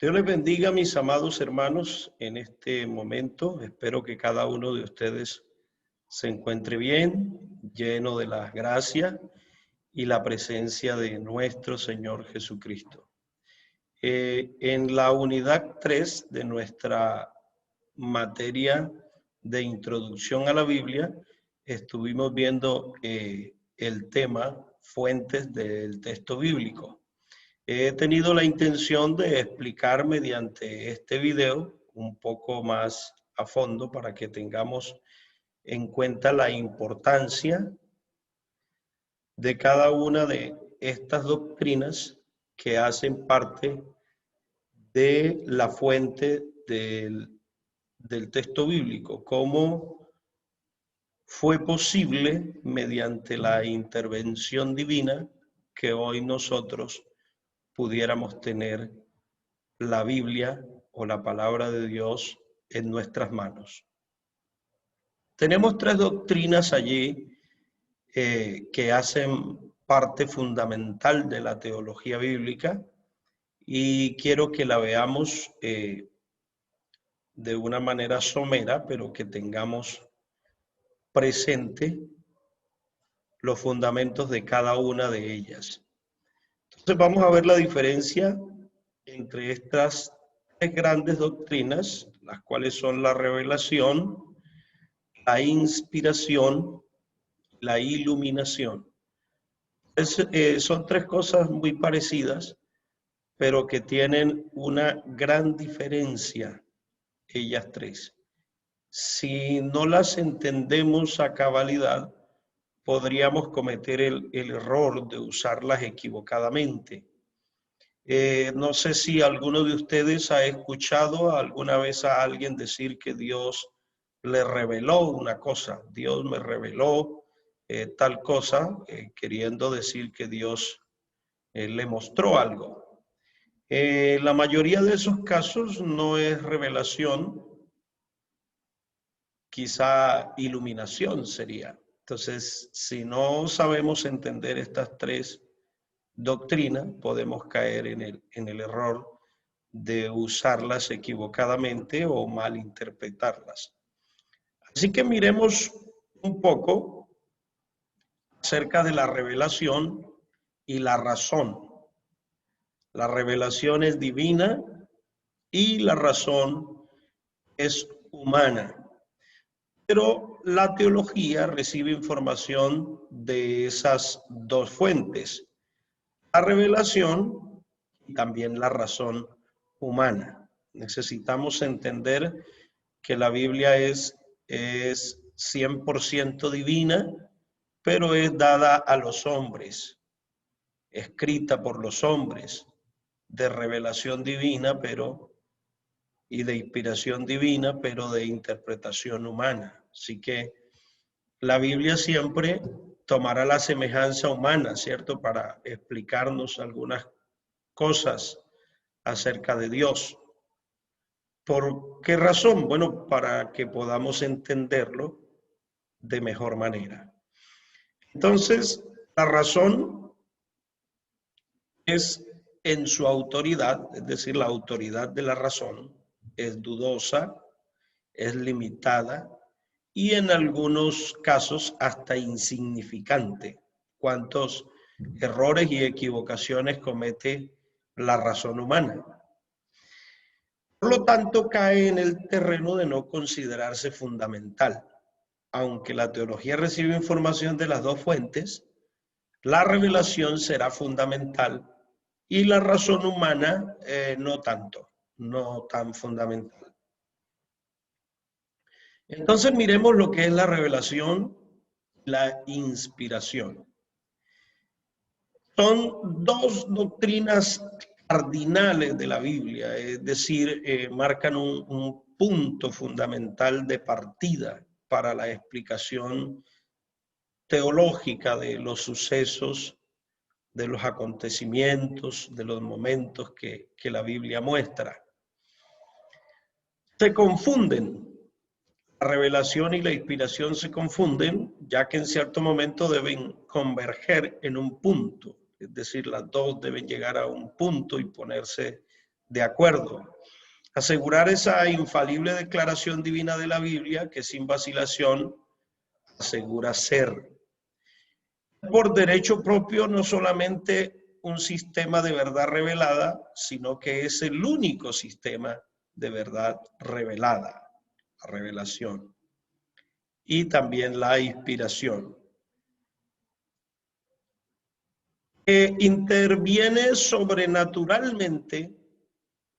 Dios les bendiga, mis amados hermanos, en este momento. Espero que cada uno de ustedes se encuentre bien, lleno de la gracia y la presencia de nuestro Señor Jesucristo. En la unidad 3 de nuestra materia de introducción a la Biblia, estuvimos viendo el tema fuentes del texto bíblico. He tenido la intención de explicar mediante este video un poco más a fondo para que tengamos en cuenta la importancia de cada una de estas doctrinas que hacen parte de la fuente del texto bíblico. Cómo fue posible, mediante la intervención divina, que hoy nosotros pudiéramos tener la Biblia o la palabra de Dios en nuestras manos. Tenemos tres doctrinas allí que hacen parte fundamental de la teología bíblica y quiero que la veamos de una manera somera, pero que tengamos presente los fundamentos de cada una de ellas. Entonces vamos a ver la diferencia entre estas tres grandes doctrinas, las cuales son la revelación, la inspiración, la iluminación. Son tres cosas muy parecidas, pero que tienen una gran diferencia, ellas tres. Si no las entendemos a cabalidad, podríamos cometer el error de usarlas equivocadamente. No sé si alguno de ustedes ha escuchado alguna vez a alguien decir que Dios le reveló una cosa. Dios me reveló tal cosa, queriendo decir que Dios le mostró algo. La mayoría de esos casos no es revelación, quizá iluminación sería. Entonces, si no sabemos entender estas tres doctrinas, podemos caer en el error de usarlas equivocadamente o malinterpretarlas. Así que miremos un poco acerca de la revelación y la razón. La revelación es divina y la razón es humana. Pero la teología recibe información de esas dos fuentes, la revelación y también la razón humana. Necesitamos entender que la Biblia es 100% divina, pero es dada a los hombres, escrita por los hombres, de revelación divina, y de inspiración divina, pero de interpretación humana. Así que la Biblia siempre tomará la semejanza humana, ¿cierto? Para explicarnos algunas cosas acerca de Dios. ¿Por qué razón? Bueno, para que podamos entenderlo de mejor manera. Entonces, la razón es en su autoridad, es decir, la autoridad de la razón es dudosa, es limitada y en algunos casos hasta insignificante. ¿Cuántos errores y equivocaciones comete la razón humana? Por lo tanto, cae en el terreno de no considerarse fundamental. Aunque la teología recibe información de las dos fuentes, la revelación será fundamental y la razón humana no tanto, no tan fundamental. Entonces miremos lo que es la revelación, la inspiración. Son dos doctrinas cardinales de la Biblia, es decir, marcan un punto fundamental de partida para la explicación teológica de los sucesos, de los acontecimientos, de los momentos que la Biblia muestra. Se confunden. La revelación y la inspiración se confunden, ya que en cierto momento deben converger en un punto, es decir, las dos deben llegar a un punto y ponerse de acuerdo. Asegurar esa infalible declaración divina de la Biblia que sin vacilación asegura ser. Por derecho propio, no solamente un sistema de verdad revelada, sino que es el único sistema de verdad revelada, la revelación. Y también la inspiración. Interviene sobrenaturalmente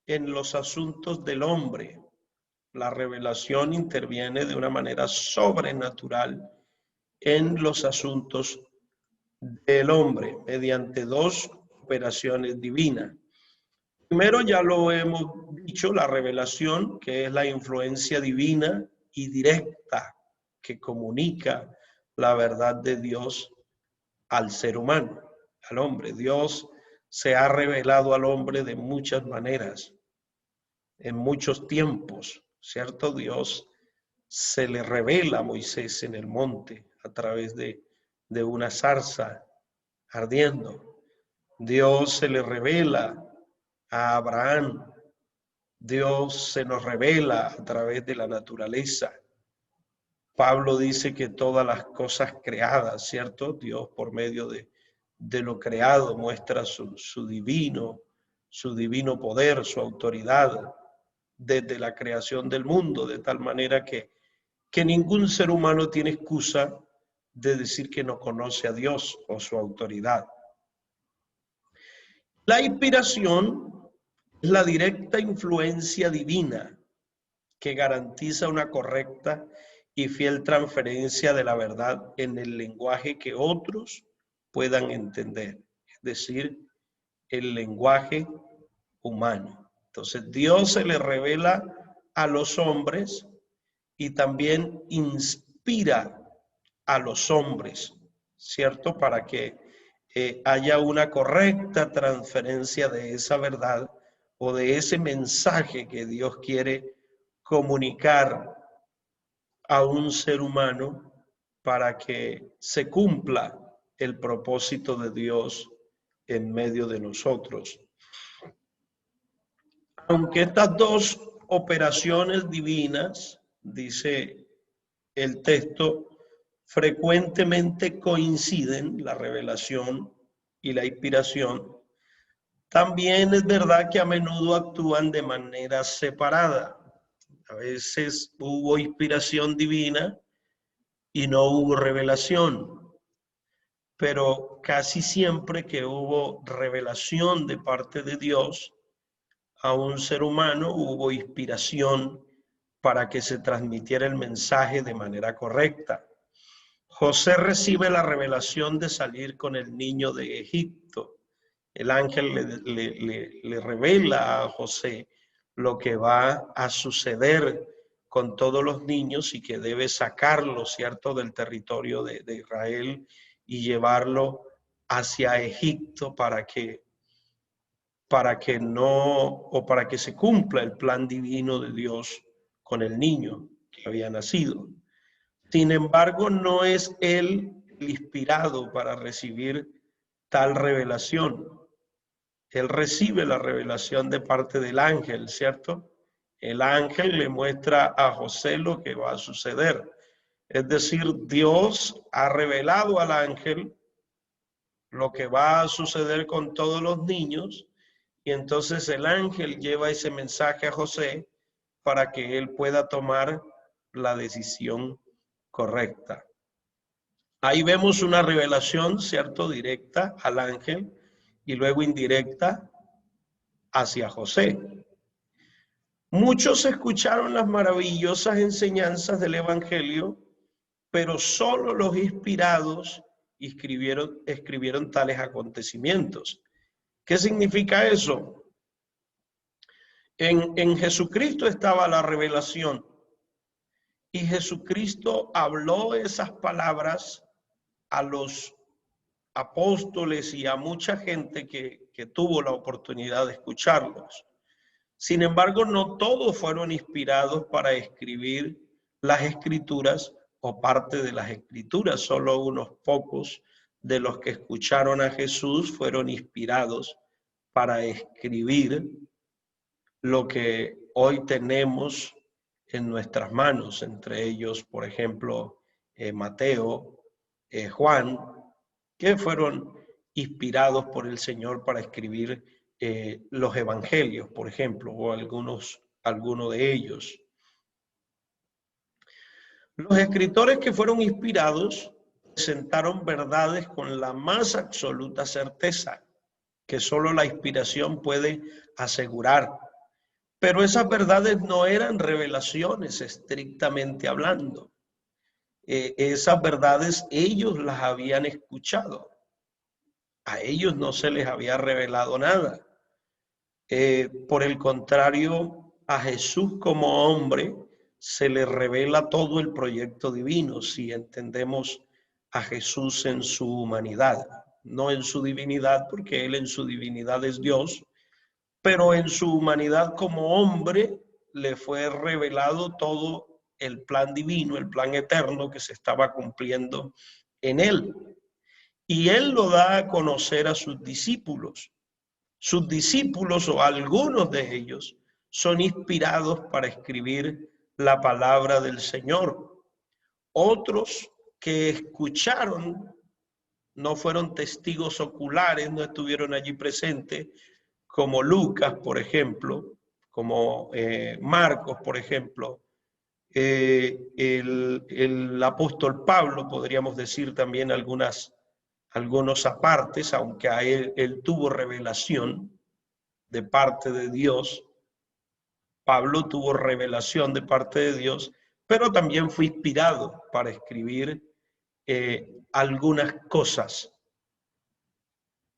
en los asuntos del hombre. La revelación interviene de una manera sobrenatural en los asuntos del hombre mediante dos operaciones divinas. Primero, ya lo hemos dicho, la revelación, que es la influencia divina y directa que comunica la verdad de Dios al ser humano, al hombre. Dios se ha revelado al hombre de muchas maneras, en muchos tiempos, ¿cierto? Dios se le revela a Moisés en el monte a través de una zarza ardiendo. Dios se le revela a Abraham. Dios se nos revela a través de la naturaleza. Pablo dice que todas las cosas creadas, ¿cierto? Dios por medio de lo creado muestra su divino poder, su autoridad desde la creación del mundo, de tal manera que ningún ser humano tiene excusa de decir que no conoce a Dios o su autoridad. La inspiración es la directa influencia divina que garantiza una correcta y fiel transferencia de la verdad en el lenguaje que otros puedan entender, es decir, el lenguaje humano. Entonces, Dios se le revela a los hombres y también inspira a los hombres, ¿cierto? Para que haya una correcta transferencia de esa verdad o de ese mensaje que Dios quiere comunicar a un ser humano para que se cumpla el propósito de Dios en medio de nosotros. Aunque estas dos operaciones divinas, dice el texto, frecuentemente coinciden, la revelación y la inspiración, también es verdad que a menudo actúan de manera separada. A veces hubo inspiración divina y no hubo revelación, pero casi siempre que hubo revelación de parte de Dios a un ser humano, hubo inspiración para que se transmitiera el mensaje de manera correcta. José recibe la revelación de salir con el niño de Egipto. El ángel le revela a José lo que va a suceder con todos los niños y que debe sacarlo, ¿cierto?, del territorio de Israel y llevarlo hacia Egipto para que se cumpla el plan divino de Dios con el niño que había nacido. Sin embargo, no es él el inspirado para recibir tal revelación. Él recibe la revelación de parte del ángel, ¿cierto? El ángel le muestra a José lo que va a suceder. Es decir, Dios ha revelado al ángel lo que va a suceder con todos los niños y entonces el ángel lleva ese mensaje a José para que él pueda tomar la decisión correcta. Ahí vemos una revelación, ¿cierto?, directa al ángel y luego indirecta hacia José. Muchos escucharon las maravillosas enseñanzas del Evangelio, pero solo los inspirados escribieron tales acontecimientos. ¿Qué significa eso? En Jesucristo estaba la revelación y Jesucristo habló esas palabras a los apóstoles y a mucha gente que tuvo la oportunidad de escucharlos. Sin embargo, no todos fueron inspirados para escribir las escrituras o parte de las escrituras. Solo unos pocos de los que escucharon a Jesús fueron inspirados para escribir lo que hoy tenemos en nuestras manos, entre ellos, por ejemplo, Mateo, Juan, que fueron inspirados por el Señor para escribir los evangelios, por ejemplo, o algunos de ellos. Los escritores que fueron inspirados presentaron verdades con la más absoluta certeza que solo la inspiración puede asegurar. Pero esas verdades no eran revelaciones estrictamente hablando. Esas verdades ellos las habían escuchado. A ellos no se les había revelado nada. Por el contrario, a Jesús como hombre se le revela todo el proyecto divino, si entendemos a Jesús en su humanidad, no en su divinidad, porque él en su divinidad es Dios, pero en su humanidad como hombre le fue revelado todo el plan divino, el plan eterno que se estaba cumpliendo en él. Y él lo da a conocer a sus discípulos. Sus discípulos o algunos de ellos son inspirados para escribir la palabra del Señor. Otros que escucharon, no fueron testigos oculares, no estuvieron allí presentes, como Lucas, por ejemplo, como Marcos, por ejemplo, el apóstol Pablo, podríamos decir también algunos apartes, aunque a él tuvo revelación de parte de Dios. Pablo tuvo revelación de parte de Dios, pero también fue inspirado para escribir algunas cosas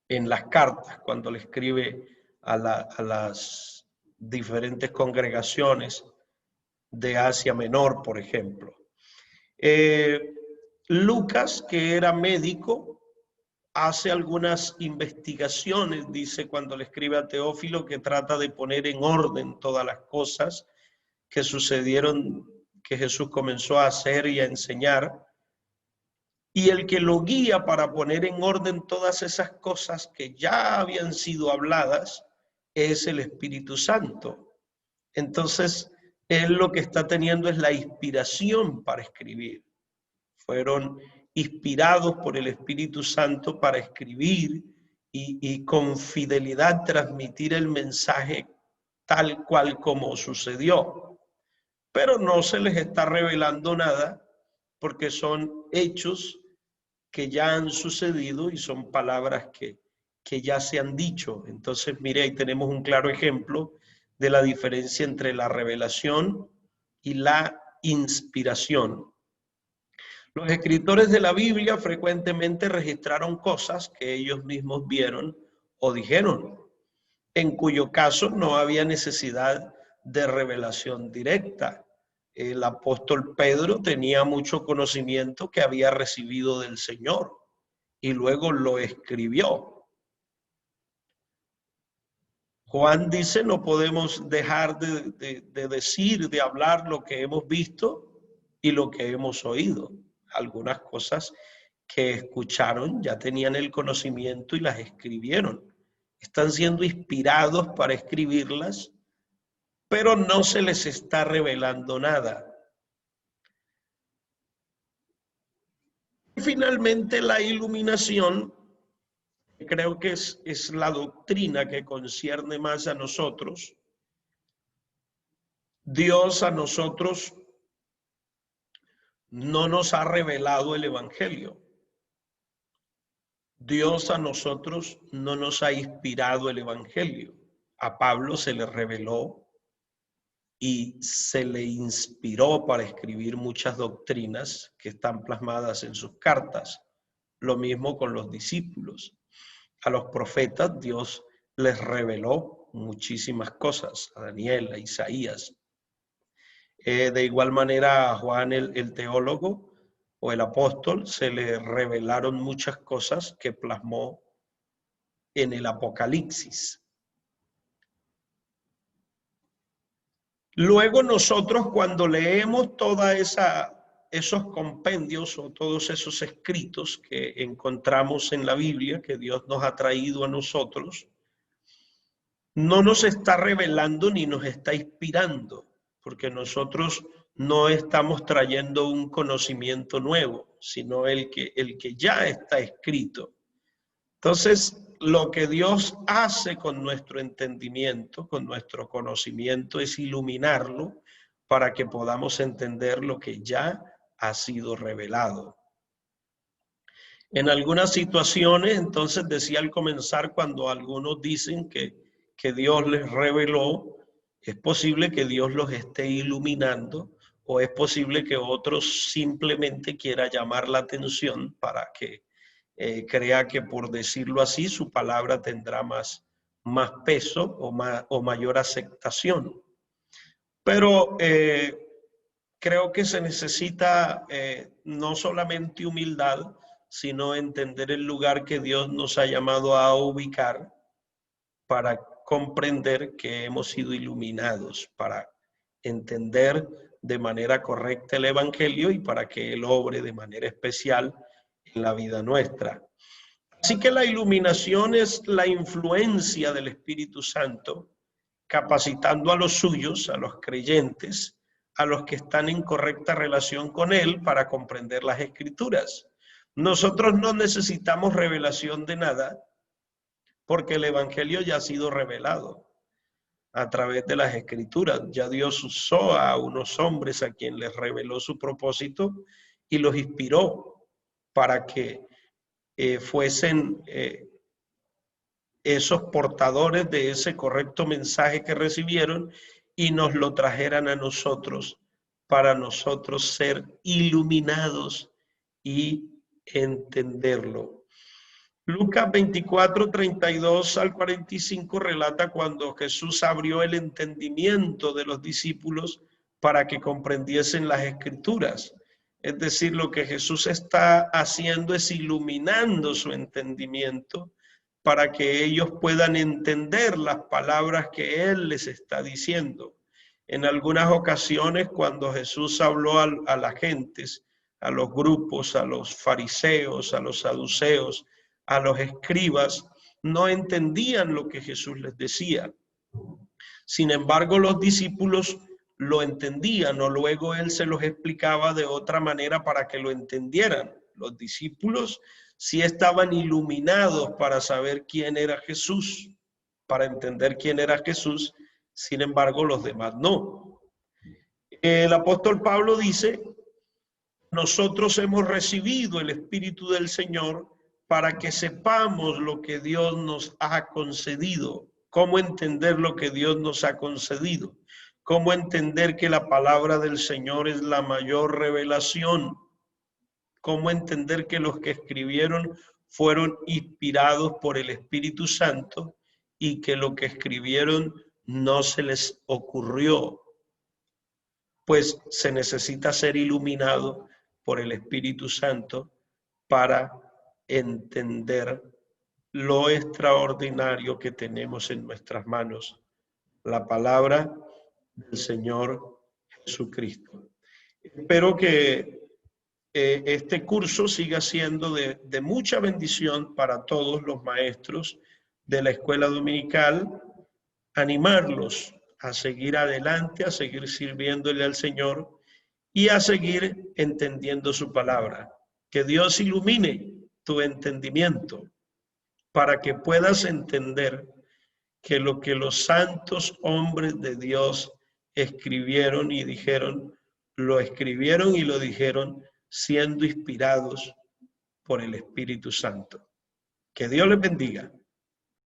en las cartas, cuando le escribe a las diferentes congregaciones de Asia Menor, por ejemplo. Lucas, que era médico, hace algunas investigaciones, dice cuando le escribe a Teófilo, que trata de poner en orden todas las cosas que sucedieron, que Jesús comenzó a hacer y a enseñar. Y el que lo guía para poner en orden todas esas cosas que ya habían sido habladas es el Espíritu Santo. Entonces, él lo que está teniendo es la inspiración para escribir. Fueron inspirados por el Espíritu Santo para escribir y con fidelidad transmitir el mensaje tal cual como sucedió. Pero no se les está revelando nada porque son hechos que ya han sucedido y son palabras que ya se han dicho. Entonces, mire, ahí tenemos un claro ejemplo de la diferencia entre la revelación y la inspiración. Los escritores de la Biblia frecuentemente registraron cosas que ellos mismos vieron o dijeron, en cuyo caso no había necesidad de revelación directa. El apóstol Pedro tenía mucho conocimiento que había recibido del Señor y luego lo escribió. Juan dice, no podemos dejar de decir, de hablar lo que hemos visto y lo que hemos oído. Algunas cosas que escucharon ya tenían el conocimiento y las escribieron. Están siendo inspirados para escribirlas, pero no se les está revelando nada. Finalmente, la iluminación, creo que es la doctrina que concierne más a nosotros. Dios a nosotros no nos ha revelado el Evangelio. Dios a nosotros no nos ha inspirado el Evangelio. A Pablo se le reveló y se le inspiró para escribir muchas doctrinas que están plasmadas en sus cartas. Lo mismo con los discípulos. A los profetas Dios les reveló muchísimas cosas, a Daniel, a Isaías. De igual manera a Juan el teólogo o el apóstol se le revelaron muchas cosas que plasmó en el Apocalipsis. Luego nosotros cuando leemos esos compendios o todos esos escritos que encontramos en la Biblia, que Dios nos ha traído a nosotros, no nos está revelando ni nos está inspirando, porque nosotros no estamos trayendo un conocimiento nuevo, sino el que ya está escrito. Entonces, lo que Dios hace con nuestro entendimiento, con nuestro conocimiento, es iluminarlo para que podamos entender lo que ya ha sido revelado. En algunas situaciones, entonces decía al comenzar, cuando algunos dicen que Dios les reveló, es posible que Dios los esté iluminando o es posible que otros simplemente quiera llamar la atención para que crea que, por decirlo así, su palabra tendrá más peso o mayor aceptación. Pero creo que se necesita no solamente humildad, sino entender el lugar que Dios nos ha llamado a ubicar para comprender que hemos sido iluminados, para entender de manera correcta el Evangelio y para que Él obre de manera especial en la vida nuestra. Así que la iluminación es la influencia del Espíritu Santo, capacitando a los suyos, a los creyentes, a los que están en correcta relación con Él para comprender las Escrituras. Nosotros no necesitamos revelación de nada, porque el Evangelio ya ha sido revelado a través de las Escrituras. Ya Dios usó a unos hombres a quien les reveló su propósito y los inspiró para que fuesen esos portadores de ese correcto mensaje que recibieron y nos lo trajeran a nosotros para nosotros ser iluminados y entenderlo. Lucas 24, 32 al 45 relata cuando Jesús abrió el entendimiento de los discípulos para que comprendiesen las Escrituras. Es decir, lo que Jesús está haciendo es iluminando su entendimiento para que ellos puedan entender las palabras que Él les está diciendo. En algunas ocasiones, cuando Jesús habló a las gentes, a los grupos, a los fariseos, a los saduceos, a los escribas, no entendían lo que Jesús les decía. Sin embargo, los discípulos lo entendían, o luego Él se los explicaba de otra manera para que lo entendieran. Los discípulos sí estaban iluminados para saber quién era Jesús, para entender quién era Jesús, sin embargo, los demás no. El apóstol Pablo dice: nosotros hemos recibido el Espíritu del Señor para que sepamos lo que Dios nos ha concedido, cómo entender lo que Dios nos ha concedido, cómo entender que la palabra del Señor es la mayor revelación, cómo entender que los que escribieron fueron inspirados por el Espíritu Santo y que lo que escribieron no se les ocurrió, pues se necesita ser iluminado por el Espíritu Santo para entender lo extraordinario que tenemos en nuestras manos, la palabra del Señor Jesucristo. Espero que este curso siga siendo de mucha bendición para todos los maestros de la escuela dominical, animarlos a seguir adelante, a seguir sirviéndole al Señor y a seguir entendiendo su palabra. Que Dios ilumine tu entendimiento para que puedas entender que lo que los santos hombres de Dios escribieron y dijeron, lo escribieron y lo dijeron siendo inspirados por el Espíritu Santo. Que Dios les bendiga.